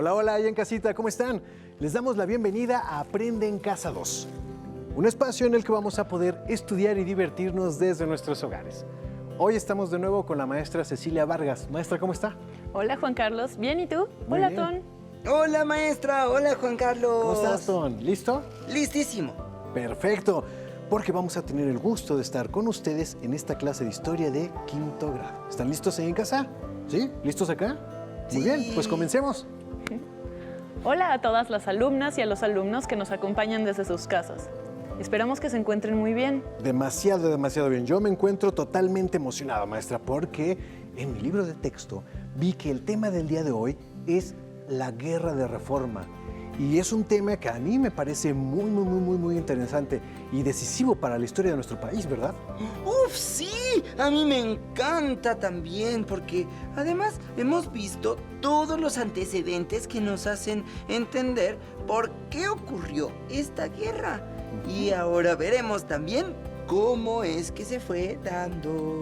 Hola, hola, ahí en casita, ¿cómo están? Les damos la bienvenida a Aprende en Casa 2, un espacio en el que vamos a poder estudiar y divertirnos desde nuestros hogares. Hoy estamos de nuevo con la maestra Cecilia Vargas. Maestra, ¿cómo está? Hola, Juan Carlos. ¿Bien y tú? Muy Hola, bien. Ton. Hola, maestra. Hola, Juan Carlos. ¿Cómo estás, Ton? ¿Listo? Listísimo. Perfecto, porque vamos a tener el gusto de estar con ustedes en esta clase de historia de quinto grado. ¿Están listos ahí en casa? ¿Sí? ¿Listos acá? Muy Sí. bien, pues comencemos. Hola a todas las alumnas y a los alumnos que nos acompañan desde sus casas. Esperamos que se encuentren muy bien. Demasiado bien. Yo me encuentro totalmente emocionado, maestra, porque en mi libro de texto vi que el tema del día de hoy es la Guerra de Reforma. Y es un tema que a mí me parece muy interesante y decisivo para la historia de nuestro país, ¿verdad? ¡Uf, sí! A mí me encanta también porque además hemos visto todos los antecedentes que nos hacen entender por qué ocurrió esta guerra. Y ahora veremos también cómo es que se fue dando.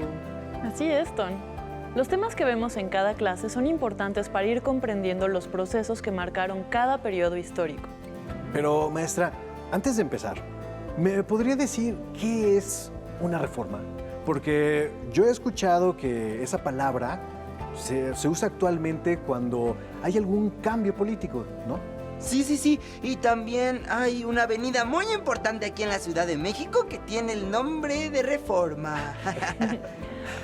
Así es, Ton. Los temas que vemos en cada clase son importantes para ir comprendiendo los procesos que marcaron cada periodo histórico. Pero, maestra, antes de empezar, ¿me podría decir qué es una reforma? Porque yo he escuchado que esa palabra se usa actualmente cuando hay algún cambio político, ¿no? Sí. Y también hay una avenida muy importante aquí en la Ciudad de México que tiene el nombre de Reforma.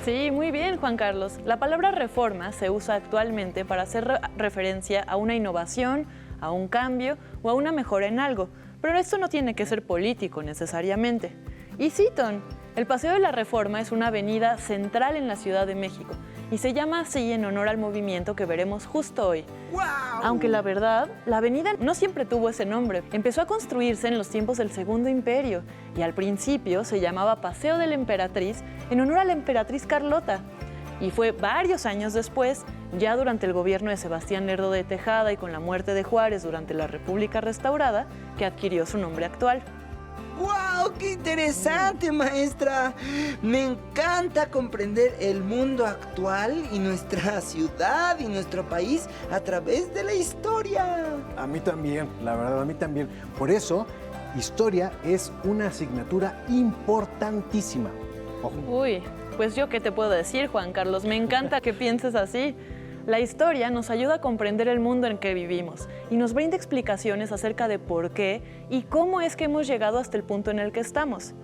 Sí, muy bien, Juan Carlos. La palabra reforma se usa actualmente para hacer referencia a una innovación, a un cambio o a una mejora en algo. Pero esto no tiene que ser político necesariamente. Y sí, Ton, el Paseo de la Reforma es una avenida central en la Ciudad de México y se llama así en honor al movimiento que veremos justo hoy. ¡Wow! Aunque la verdad, la avenida no siempre tuvo ese nombre. Empezó a construirse en los tiempos del Segundo Imperio y al principio se llamaba Paseo de la Emperatriz en honor a la emperatriz Carlota. Y fue varios años después, ya durante el gobierno de Sebastián Lerdo de Tejada y con la muerte de Juárez durante la República Restaurada, que adquirió su nombre actual. ¡Wow! ¡Qué interesante, maestra! Me encanta comprender el mundo actual y nuestra ciudad y nuestro país a través de la historia. A mí también, la verdad, a mí también. Por eso, historia es una asignatura importantísima. Ojo. Uy, pues yo qué te puedo decir, Juan Carlos, me encanta que pienses así. La historia nos ayuda a comprender el mundo en que vivimos y nos brinda explicaciones acerca de por qué y cómo es que hemos llegado hasta el punto en el que estamos.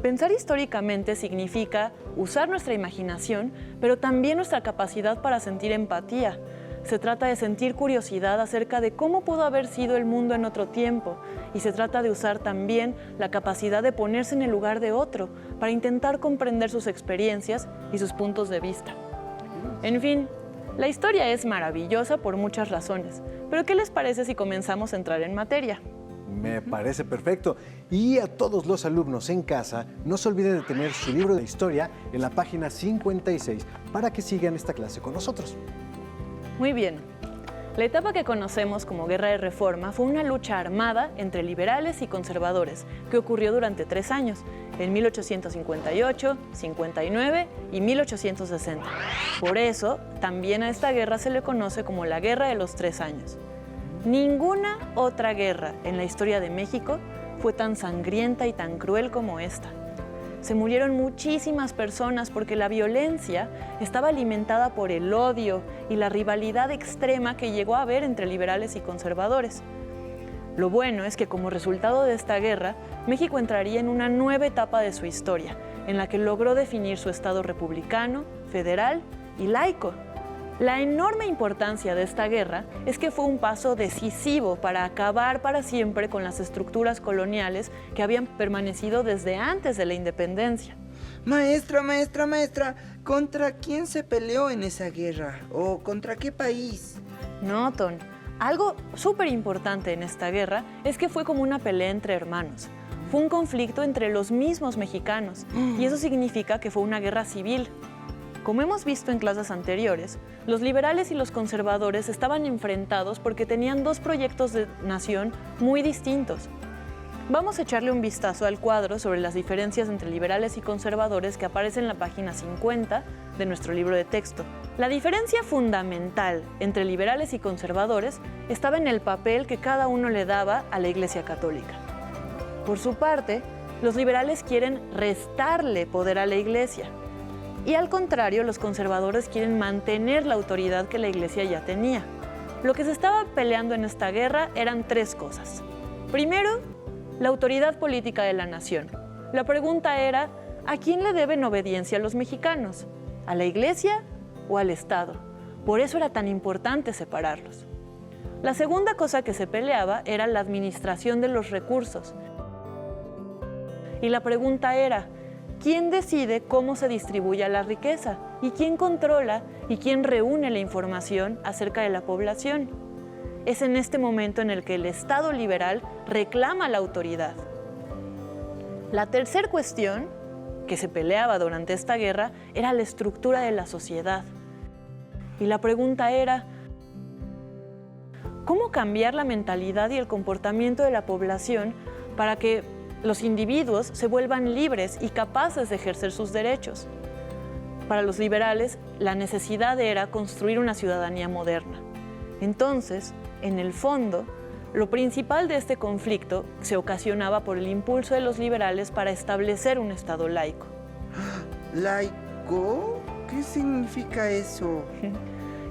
Pensar históricamente significa usar nuestra imaginación, pero también nuestra capacidad para sentir empatía. Se trata de sentir curiosidad acerca de cómo pudo haber sido el mundo en otro tiempo y se trata de usar también la capacidad de ponerse en el lugar de otro para intentar comprender sus experiencias y sus puntos de vista. En fin, la historia es maravillosa por muchas razones, pero ¿qué les parece si comenzamos a entrar en materia? Me parece perfecto. Y a todos los alumnos en casa, no se olviden de tener su libro de historia en la página 56 para que sigan esta clase con nosotros. Muy bien. La etapa que conocemos como Guerra de Reforma fue una lucha armada entre liberales y conservadores que ocurrió durante 3 años, en 1858, 59 y 1860. Por eso, también a esta guerra se le conoce como la Guerra de los 3 años. Ninguna otra guerra en la historia de México fue tan sangrienta y tan cruel como esta. Se murieron muchísimas personas porque la violencia estaba alimentada por el odio y la rivalidad extrema que llegó a haber entre liberales y conservadores. Lo bueno es que como resultado de esta guerra, México entraría en una nueva etapa de su historia, en la que logró definir su estado republicano, federal y laico. La enorme importancia de esta guerra es que fue un paso decisivo para acabar para siempre con las estructuras coloniales que habían permanecido desde antes de la independencia. Maestra, ¿contra quién se peleó en esa guerra? ¿O contra qué país? No, Ton. Algo súper importante en esta guerra es que fue como una pelea entre hermanos. Fue un conflicto entre los mismos mexicanos y eso significa que fue una guerra civil. Como hemos visto en clases anteriores, los liberales y los conservadores estaban enfrentados porque tenían 2 proyectos de nación muy distintos. Vamos a echarle un vistazo al cuadro sobre las diferencias entre liberales y conservadores que aparece en la página 50 de nuestro libro de texto. La diferencia fundamental entre liberales y conservadores estaba en el papel que cada uno le daba a la Iglesia Católica. Por su parte, los liberales quieren restarle poder a la Iglesia. Y al contrario, los conservadores quieren mantener la autoridad que la Iglesia ya tenía. Lo que se estaba peleando en esta guerra eran tres cosas. Primero, la autoridad política de la nación. La pregunta era, ¿a quién le deben obediencia los mexicanos? ¿A la Iglesia o al Estado? Por eso era tan importante separarlos. La segunda cosa que se peleaba era la administración de los recursos. Y la pregunta era, ¿quién decide cómo se distribuye la riqueza? ¿Y quién controla y quién reúne la información acerca de la población? Es en este momento en el que el Estado liberal reclama la autoridad. La tercera cuestión que se peleaba durante esta guerra era la estructura de la sociedad. Y la pregunta era, ¿cómo cambiar la mentalidad y el comportamiento de la población para que los individuos se vuelvan libres y capaces de ejercer sus derechos? Para los liberales, la necesidad era construir una ciudadanía moderna. Entonces, en el fondo, lo principal de este conflicto se ocasionaba por el impulso de los liberales para establecer un Estado laico. ¿Laico? ¿Qué significa eso?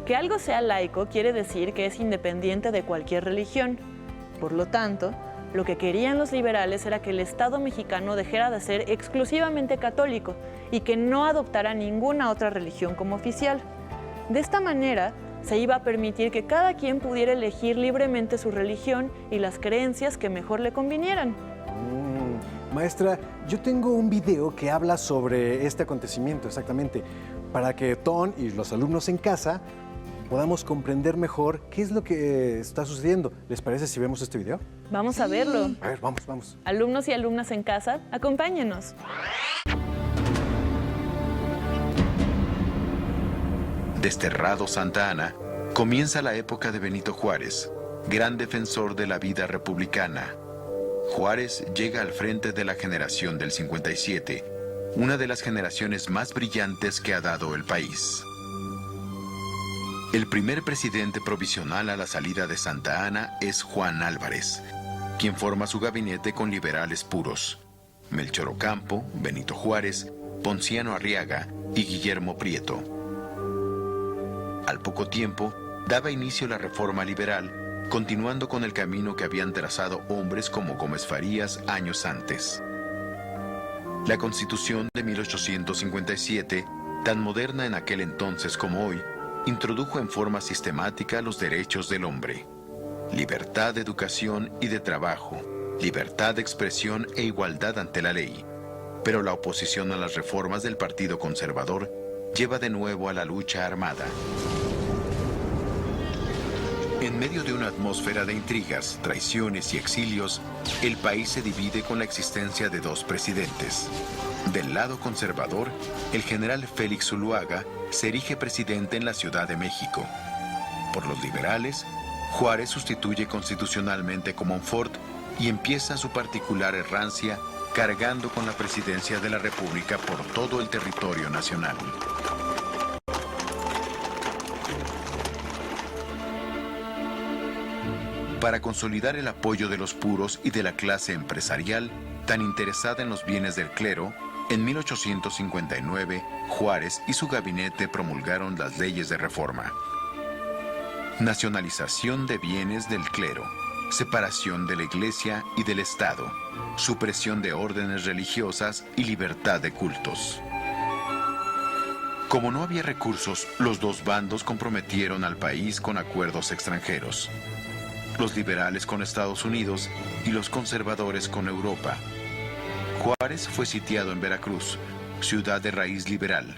Que algo sea laico quiere decir que es independiente de cualquier religión. Por lo tanto, lo que querían los liberales era que el Estado mexicano dejara de ser exclusivamente católico y que no adoptara ninguna otra religión como oficial. De esta manera, se iba a permitir que cada quien pudiera elegir libremente su religión y las creencias que mejor le convinieran. Maestra, yo tengo un video que habla sobre este acontecimiento exactamente, para que Ton y los alumnos en casa podamos comprender mejor qué es lo que está sucediendo. ¿Les parece si vemos este video? Vamos a verlo. A ver, vamos. Alumnos y alumnas en casa, acompáñenos. Desterrado Santa Ana, comienza la época de Benito Juárez, gran defensor de la vida republicana. Juárez llega al frente de la generación del 57, una de las generaciones más brillantes que ha dado el país. El primer presidente provisional a la salida de Santa Ana es Juan Álvarez, quien forma su gabinete con liberales puros: Melchor Ocampo, Benito Juárez, Ponciano Arriaga y Guillermo Prieto. Al poco tiempo, daba inicio la reforma liberal, continuando con el camino que habían trazado hombres como Gómez Farías años antes. La Constitución de 1857, tan moderna en aquel entonces como hoy, introdujo en forma sistemática los derechos del hombre: libertad de educación y de trabajo, libertad de expresión e igualdad ante la ley. Pero la oposición a las reformas del Partido Conservador lleva de nuevo a la lucha armada. En medio de una atmósfera de intrigas, traiciones y exilios, el país se divide con la existencia de dos presidentes. Del lado conservador, el general Félix Zuluaga se erige presidente en la Ciudad de México. Por los liberales, Juárez sustituye constitucionalmente a Montfort y empieza su particular errancia, cargando con la presidencia de la República por todo el territorio nacional. Para consolidar el apoyo de los puros y de la clase empresarial, tan interesada en los bienes del clero, en 1859, Juárez y su gabinete promulgaron las leyes de reforma. Nacionalización de bienes del clero, separación de la Iglesia y del Estado, supresión de órdenes religiosas y libertad de cultos. Como no había recursos, los dos bandos comprometieron al país con acuerdos extranjeros: los liberales con Estados Unidos y los conservadores con Europa. Juárez fue sitiado en Veracruz, ciudad de raíz liberal,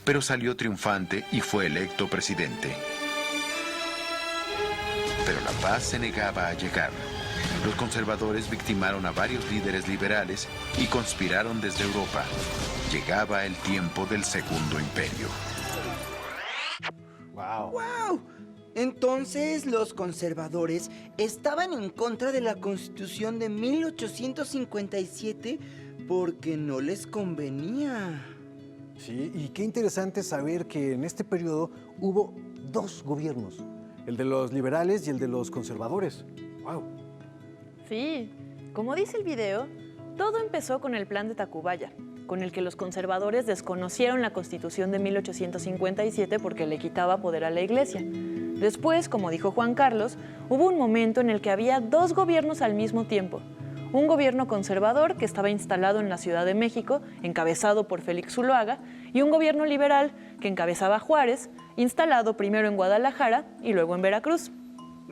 pero salió triunfante y fue electo presidente. Pero la paz se negaba a llegar. Los conservadores victimaron a varios líderes liberales y conspiraron desde Europa. Llegaba el tiempo del Segundo Imperio. ¡Wow! ¡Wow! Entonces, los conservadores estaban en contra de la Constitución de 1857 porque no les convenía. Sí, y qué interesante saber que en este periodo hubo dos gobiernos, el de los liberales y el de los conservadores. ¡Wow! Sí, como dice el video, todo empezó con el Plan de Tacubaya, con el que los conservadores desconocieron la Constitución de 1857 porque le quitaba poder a la Iglesia. Después, como dijo Juan Carlos, hubo un momento en el que había dos gobiernos al mismo tiempo. Un gobierno conservador que estaba instalado en la Ciudad de México, encabezado por Félix Zuloaga, y un gobierno liberal que encabezaba Juárez, instalado primero en Guadalajara y luego en Veracruz.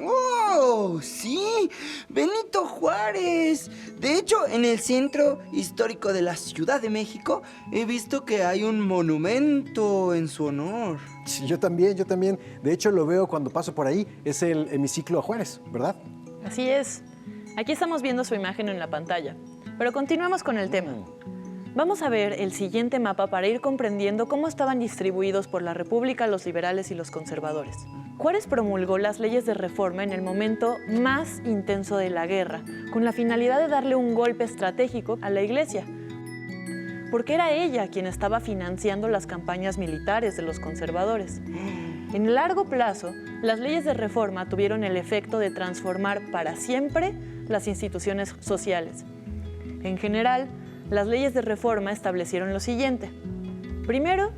¡Oh, sí! ¡Benito Juárez! De hecho, en el centro histórico de la Ciudad de México he visto que hay un monumento en su honor. Sí, yo también. De hecho, lo veo cuando paso por ahí. Es el hemiciclo a Juárez, ¿verdad? Así es. Aquí estamos viendo su imagen en la pantalla. Pero continuemos con el tema. Vamos a ver el siguiente mapa para ir comprendiendo cómo estaban distribuidos por la República los liberales y los conservadores. Juárez promulgó las leyes de reforma en el momento más intenso de la guerra, con la finalidad de darle un golpe estratégico a la Iglesia, porque era ella quien estaba financiando las campañas militares de los conservadores. En el largo plazo, las leyes de reforma tuvieron el efecto de transformar para siempre las instituciones sociales. En general, las leyes de reforma establecieron lo siguiente. Primero,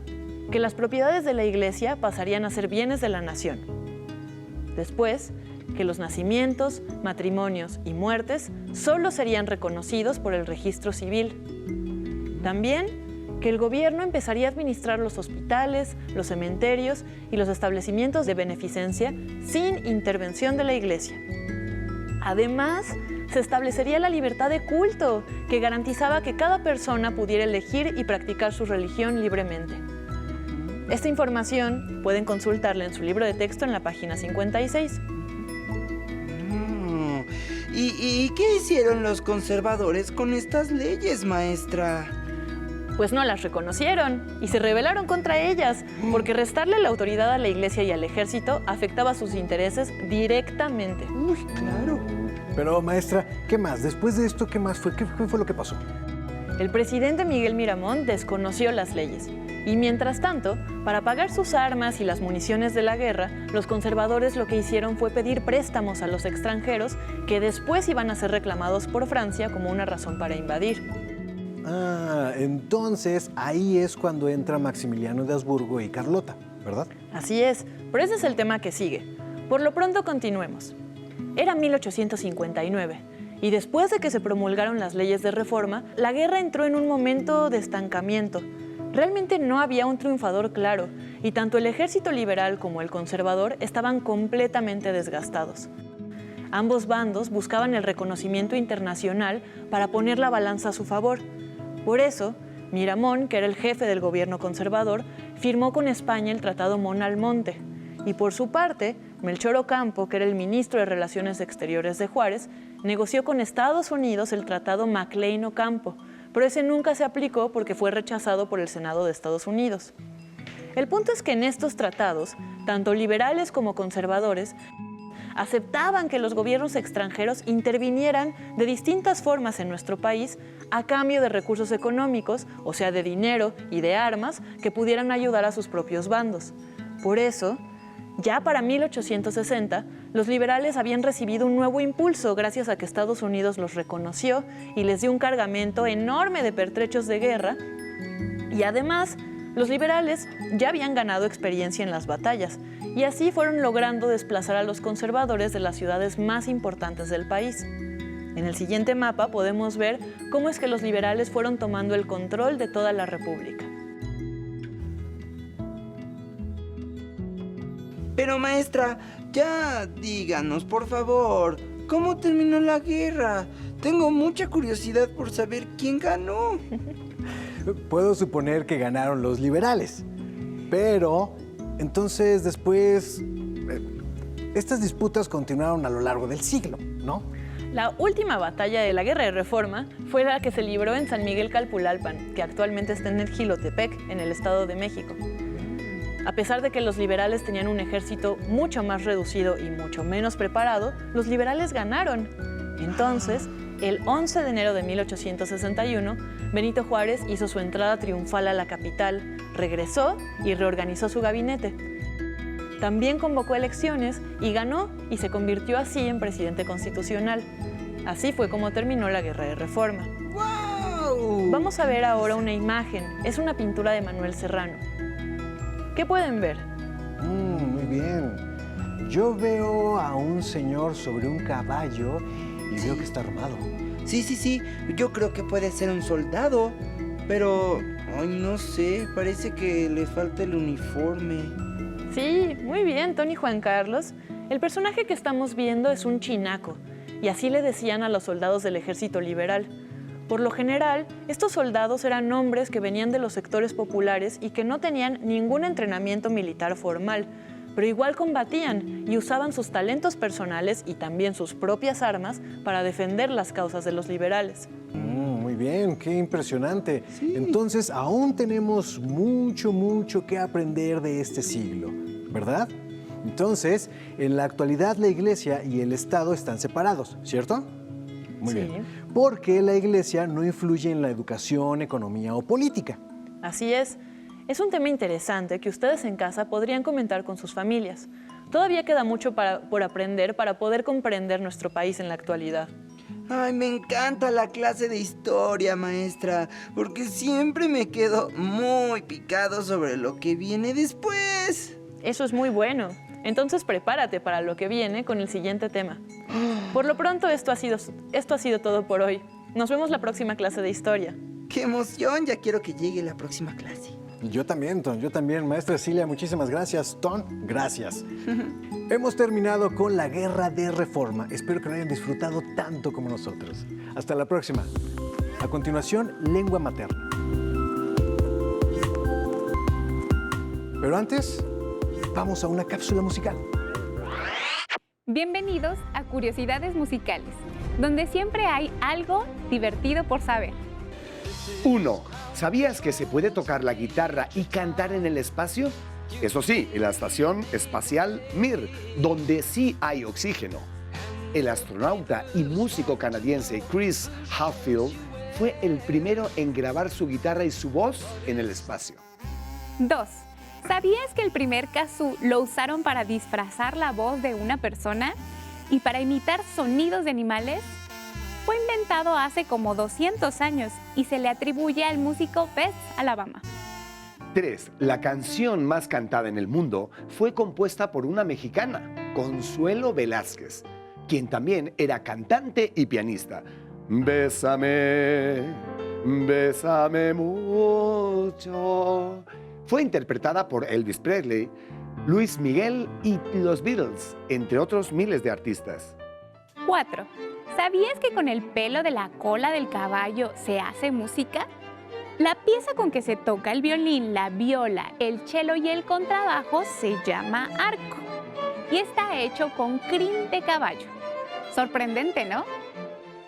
que las propiedades de la Iglesia pasarían a ser bienes de la nación. Después, que los nacimientos, matrimonios y muertes solo serían reconocidos por el registro civil. También, que el gobierno empezaría a administrar los hospitales, los cementerios y los establecimientos de beneficencia sin intervención de la Iglesia. Además, se establecería la libertad de culto, que garantizaba que cada persona pudiera elegir y practicar su religión libremente. Esta información pueden consultarla en su libro de texto en la página 56. ¿Y qué hicieron los conservadores con estas leyes, maestra? Pues no las reconocieron y se rebelaron contra ellas, porque restarle la autoridad a la Iglesia y al ejército afectaba sus intereses directamente. Uy, claro. Pero, maestra, ¿qué más? Después de esto, ¿qué más fue? ¿Qué fue lo que pasó? El presidente Miguel Miramón desconoció las leyes. Y mientras tanto, para pagar sus armas y las municiones de la guerra, los conservadores lo que hicieron fue pedir préstamos a los extranjeros que después iban a ser reclamados por Francia como una razón para invadir. Ah, entonces ahí es cuando entra Maximiliano de Habsburgo y Carlota, ¿verdad? Así es, pero ese es el tema que sigue. Por lo pronto continuemos. Era 1859 y después de que se promulgaron las leyes de reforma, la guerra entró en un momento de estancamiento. Realmente no había un triunfador claro y tanto el ejército liberal como el conservador estaban completamente desgastados. Ambos bandos buscaban el reconocimiento internacional para poner la balanza a su favor. Por eso, Miramón, que era el jefe del gobierno conservador, firmó con España el Tratado Mon-Almonte. Y por su parte, Melchor Ocampo, que era el ministro de Relaciones Exteriores de Juárez, negoció con Estados Unidos el Tratado Maclean-Ocampo, pero ese nunca se aplicó porque fue rechazado por el Senado de Estados Unidos. El punto es que en estos tratados, tanto liberales como conservadores, aceptaban que los gobiernos extranjeros intervinieran de distintas formas en nuestro país a cambio de recursos económicos, o sea, de dinero y de armas que pudieran ayudar a sus propios bandos. Por eso, ya para 1860, los liberales habían recibido un nuevo impulso gracias a que Estados Unidos los reconoció y les dio un cargamento enorme de pertrechos de guerra. Y además, los liberales ya habían ganado experiencia en las batallas y así fueron logrando desplazar a los conservadores de las ciudades más importantes del país. En el siguiente mapa podemos ver cómo es que los liberales fueron tomando el control de toda la República. Pero maestra, ya díganos, por favor, ¿cómo terminó la guerra? Tengo mucha curiosidad por saber quién ganó. Puedo suponer que ganaron los liberales, pero entonces después estas disputas continuaron a lo largo del siglo, ¿no? La última batalla de la Guerra de Reforma fue la que se libró en San Miguel Calpulalpan, que actualmente está en el Jilotepec, en el Estado de México. A pesar de que los liberales tenían un ejército mucho más reducido y mucho menos preparado, los liberales ganaron. Entonces, el 11 de enero de 1861, Benito Juárez hizo su entrada triunfal a la capital, regresó y reorganizó su gabinete. También convocó elecciones y ganó, y se convirtió así en presidente constitucional. Así fue como terminó la Guerra de Reforma. ¡Wow! Vamos a ver ahora una imagen. Es una pintura de Manuel Serrano. ¿Qué pueden ver? Muy bien. Yo veo a un señor sobre un caballo y veo que está armado. Sí. Yo creo que puede ser un soldado. Pero, ay, no sé, parece que le falta el uniforme. Sí, muy bien, Tony Juan Carlos. El personaje que estamos viendo es un chinaco, y así le decían a los soldados del ejército liberal. Por lo general, estos soldados eran hombres que venían de los sectores populares y que no tenían ningún entrenamiento militar formal, pero igual combatían y usaban sus talentos personales y también sus propias armas para defender las causas de los liberales. Muy bien, qué impresionante. Entonces, aún tenemos mucho que aprender de este siglo, ¿verdad? Entonces, en la actualidad la Iglesia y el Estado están separados, ¿cierto? Muy Sí. bien. Porque la Iglesia no influye en la educación, economía o política. Así es. Es un tema interesante que ustedes en casa podrían comentar con sus familias. Todavía queda mucho por aprender para poder comprender nuestro país en la actualidad. Ay, me encanta la clase de historia, maestra, porque siempre me quedo muy picado sobre lo que viene después. Eso es muy bueno. Entonces prepárate para lo que viene con el siguiente tema. Por lo pronto, esto ha sido todo por hoy. Nos vemos la próxima clase de historia. ¡Qué emoción! Ya quiero que llegue la próxima clase. Yo también, Ton, yo también. Maestra Cilia, muchísimas gracias. Ton, gracias. Hemos terminado con la Guerra de Reforma. Espero que lo hayan disfrutado tanto como nosotros. Hasta la próxima. A continuación, lengua materna. Pero antes, vamos a una cápsula musical. Bienvenidos a Curiosidades Musicales, donde siempre hay algo divertido por saber. 1. ¿Sabías que se puede tocar la guitarra y cantar en el espacio? Eso sí, en la Estación Espacial Mir, donde sí hay oxígeno. El astronauta y músico canadiense Chris Hadfield fue el primero en grabar su guitarra y su voz en el espacio. 2. ¿Sabías que el primer kazoo lo usaron para disfrazar la voz de una persona y para imitar sonidos de animales? Fue inventado hace como 200 años y se le atribuye al músico Beth Alabama. 3. La canción más cantada en el mundo fue compuesta por una mexicana, Consuelo Velázquez, quien también era cantante y pianista. Bésame, bésame mucho. Fue interpretada por Elvis Presley, Luis Miguel y los Beatles, entre otros miles de artistas. 4. ¿Sabías que con el pelo de la cola del caballo se hace música? La pieza con que se toca el violín, la viola, el cello y el contrabajo se llama arco y está hecho con crin de caballo. Sorprendente, ¿no?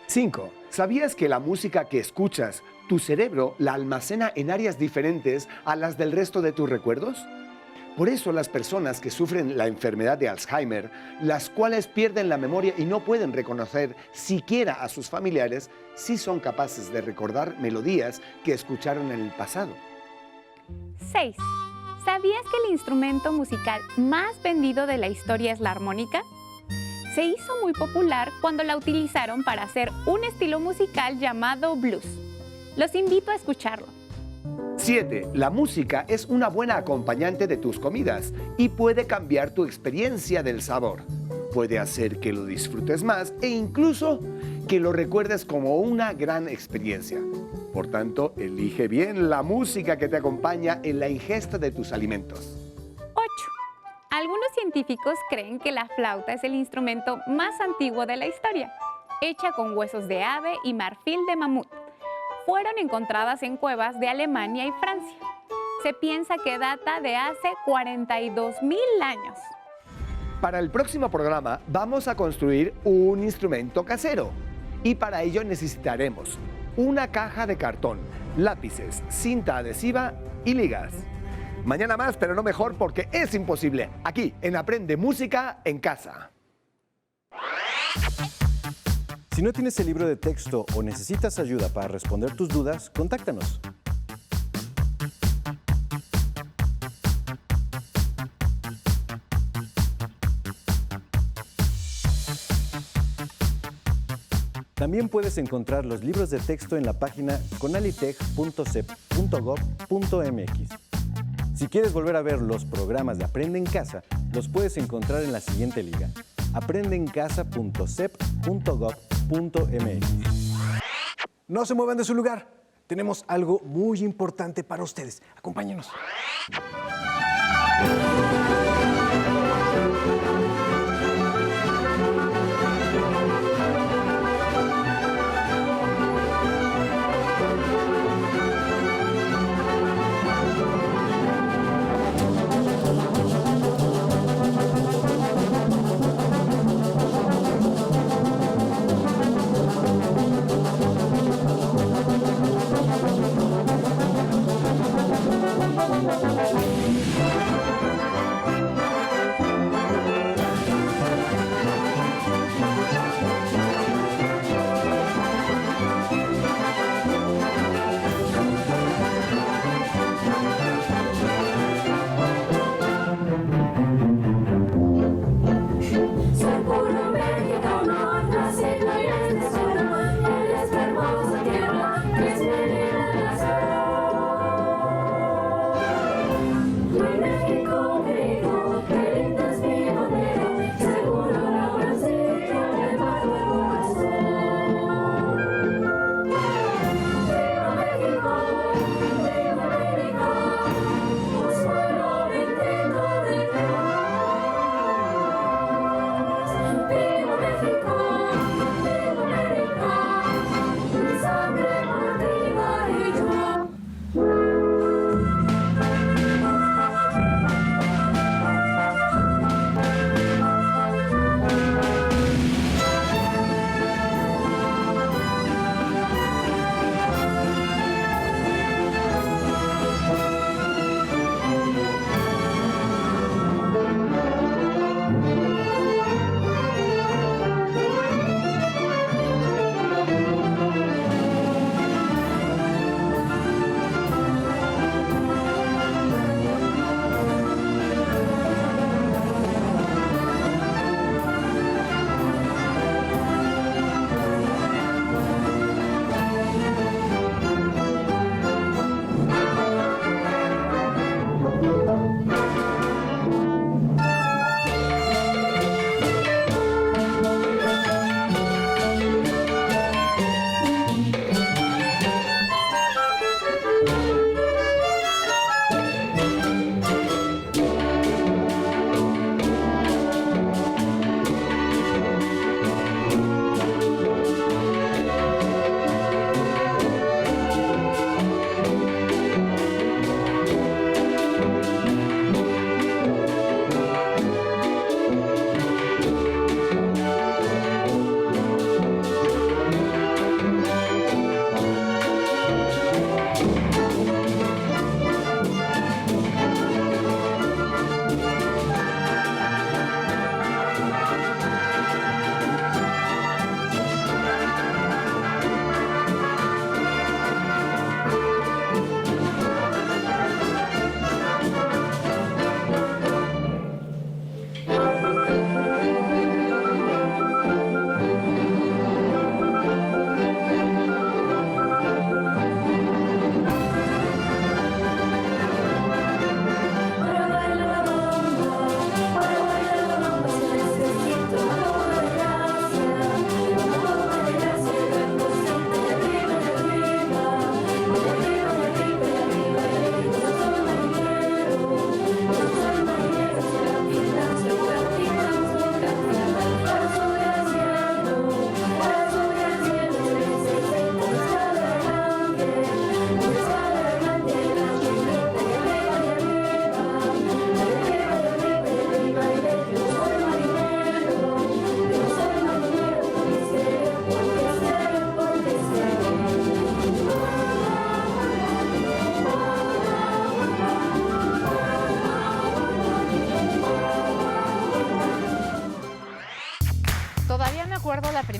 5. ¿Sabías que la música que escuchas, tu cerebro la almacena en áreas diferentes a las del resto de tus recuerdos? Por eso las personas que sufren la enfermedad de Alzheimer, las cuales pierden la memoria y no pueden reconocer siquiera a sus familiares, sí son capaces de recordar melodías que escucharon en el pasado. 6. ¿Sabías que el instrumento musical más vendido de la historia es la armónica? Se hizo muy popular cuando la utilizaron para hacer un estilo musical llamado blues. Los invito a escucharlo. 7. La música es una buena acompañante de tus comidas y puede cambiar tu experiencia del sabor. Puede hacer que lo disfrutes más e incluso que lo recuerdes como una gran experiencia. Por tanto, elige bien la música que te acompaña en la ingesta de tus alimentos. 8. Algunos científicos creen que la flauta es el instrumento más antiguo de la historia, hecha con huesos de ave y marfil de mamut. Fueron encontradas en cuevas de Alemania y Francia. Se piensa que data de hace 42.000 años. Para el próximo programa vamos a construir un instrumento casero y para ello necesitaremos una caja de cartón, lápices, cinta adhesiva y ligas. Mañana más, pero no mejor porque es imposible, aquí en Aprende Música en Casa. Si no tienes el libro de texto o necesitas ayuda para responder tus dudas, contáctanos. También puedes encontrar los libros de texto en la página conalitech.cep.gov.mx. Si quieres volver a ver los programas de Aprende en Casa, los puedes encontrar en la siguiente liga: aprendeencasa.cep.gov.mx. No se muevan de su lugar. Tenemos algo muy importante para ustedes. Acompáñenos.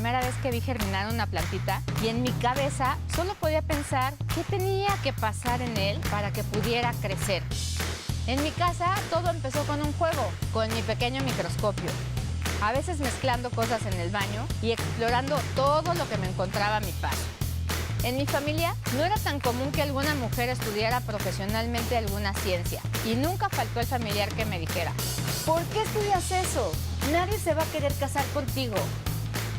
primera vez que vi germinar una plantita y en mi cabeza solo podía pensar qué tenía que pasar en él para que pudiera crecer. En mi casa todo empezó con un juego, con mi pequeño microscopio. A veces mezclando cosas en el baño y explorando todo lo que me encontraba a mi paso. En mi familia no era tan común que alguna mujer estudiara profesionalmente alguna ciencia y nunca faltó el familiar que me dijera: ¿por qué estudias eso? Nadie se va a querer casar contigo.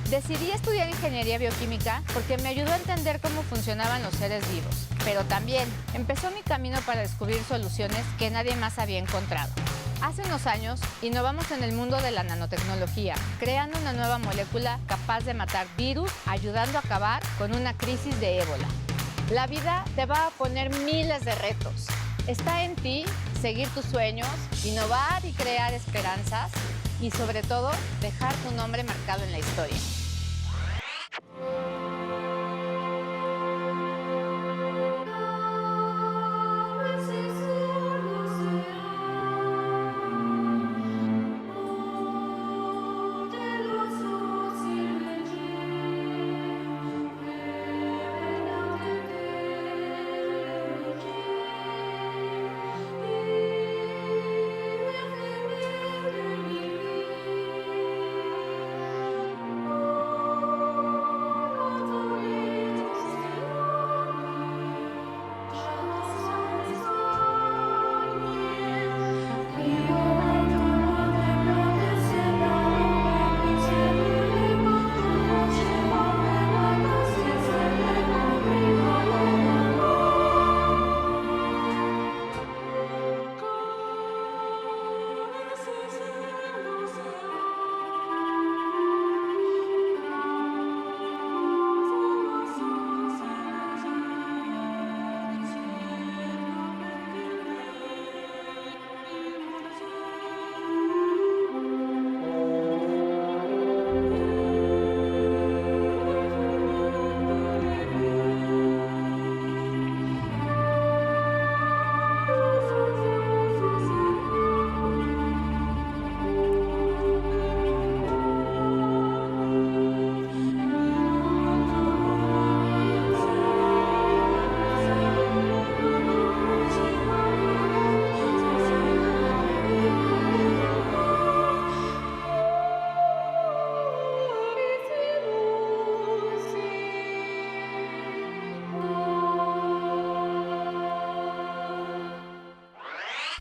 Decidí estudiar ingeniería bioquímica porque me ayudó a entender cómo funcionaban los seres vivos, pero también empezó mi camino para descubrir soluciones que nadie más había encontrado. Hace unos años, innovamos en el mundo de la nanotecnología, creando una nueva molécula capaz de matar virus, ayudando a acabar con una crisis de ébola. La vida te va a poner miles de retos. Está en ti seguir tus sueños, innovar y crear esperanzas y, sobre todo, dejar tu nombre marcado en la historia.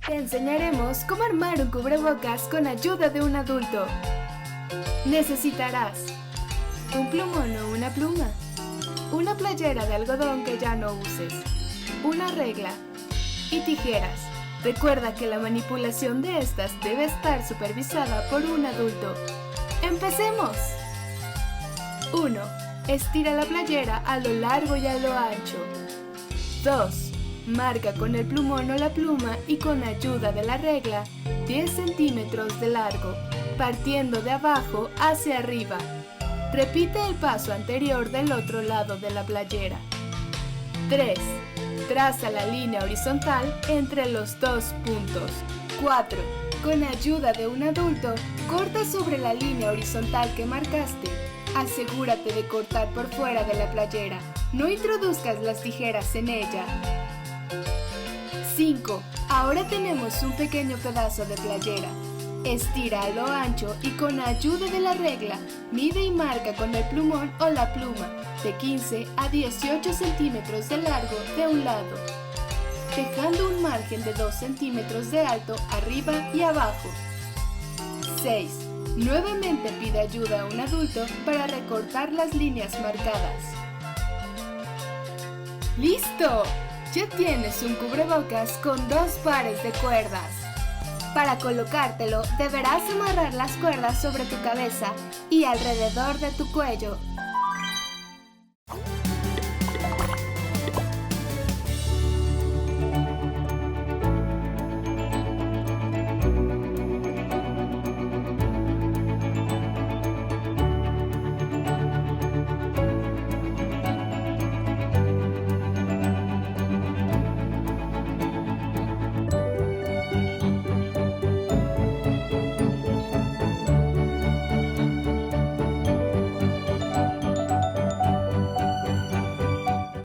Te enseñaremos cómo armar un cubrebocas con ayuda de un adulto. Necesitarás un plumón o una pluma, una playera de algodón que ya no uses, una regla y tijeras. Recuerda que la manipulación de estas debe estar supervisada por un adulto. ¡Empecemos! 1. Estira la playera a lo largo y a lo ancho. 2. Marca con el plumón o la pluma y con ayuda de la regla 10 centímetros de largo, partiendo de abajo hacia arriba. Repite el paso anterior del otro lado de la playera. 3. Traza la línea horizontal entre los dos puntos. 4. Con ayuda de un adulto, corta sobre la línea horizontal que marcaste. Asegúrate de cortar por fuera de la playera. No introduzcas las tijeras en ella. 5. Ahora tenemos un pequeño pedazo de playera. Estira a lo ancho y con ayuda de la regla, mide y marca con el plumón o la pluma de 15 a 18 centímetros de largo de un lado, dejando un margen de 2 centímetros de alto arriba y abajo. 6. Nuevamente pide ayuda a un adulto para recortar las líneas marcadas. ¡Listo! Ya tienes un cubrebocas con 2 pares de cuerdas. Para colocártelo, deberás amarrar las cuerdas sobre tu cabeza y alrededor de tu cuello